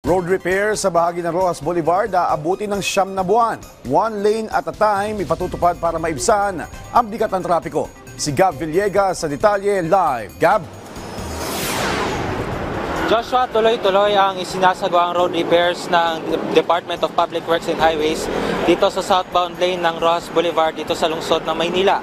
Road repair sa bahagi ng Rojas Boulevard aabuti ng 9 na buwan. One lane at a time ipatutupad para maibsan ang bigat ng trapiko. Si Gab Villegas sa detalye live. Gab? Joshua, tuloy-tuloy ang isinasagawang road repairs ng Department of Public Works and Highways dito sa southbound lane ng Rojas Boulevard dito sa lungsod ng Maynila.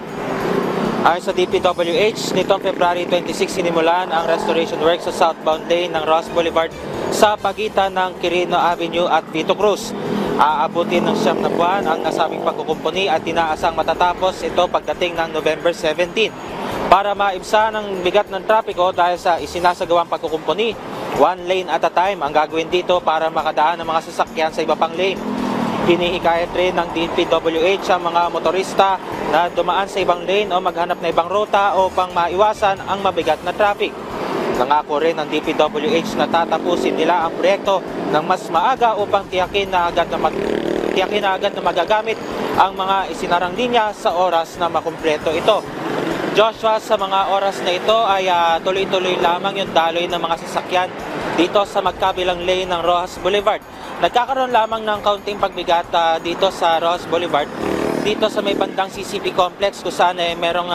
Ayon sa DPWH, nitong February 26 sinimulan ang restoration work sa southbound lane ng Rojas Boulevard sa pagitan ng Quirino Avenue at Vito Cruz. Aabutin ng 9 na buwan ang nasabing pagkukumpuni at inaasang matatapos ito pagdating ng November 17. Para maibsan ang bigat ng trapiko dahil sa isinasagawang pagkukumpuni, one lane at a time ang gagawin dito para makadaan ng mga sasakyan sa iba pang lane. Hinihikayat rin ng DPWH ang mga motorista na dumaan sa ibang lane o maghanap na ibang ruta upang maiwasan ang mabigat na traffic. Nangako rin ng DPWH na tatapusin nila ang proyekto ng mas maaga upang tiyakin na agad na magagamit ang mga isinarang linya sa oras na makumpleto ito. Joshua, sa mga oras na ito ay tuloy-tuloy lamang yung daloy ng mga sasakyan dito sa magkabilang lane ng Rojas Boulevard. Nagkakaroon lamang ng kaunting pagbigat dito sa Rojas Boulevard, dito sa may bandang CCP complex kung saan merong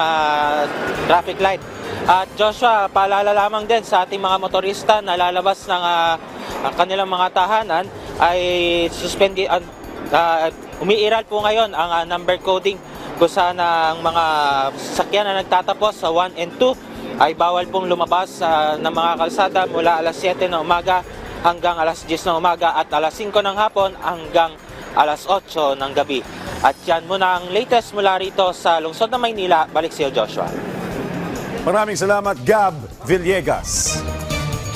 traffic light. At Joshua, paalala lamang din sa ating mga motorista na lalabas ng kanilang mga tahanan ay umiiral po ngayon ang number coding kung saan ang mga sasakyan na nagtatapos sa 1 and 2 ay bawal pong lumabas ng mga kalsada mula alas 7 ng umaga hanggang alas 10 ng umaga at alas 5 ng hapon hanggang alas 8 ng gabi. At yan muna ang latest mula rito sa lungsod ng Maynila. Balik sa iyo, Joshua. Maraming salamat, Gab Villegas.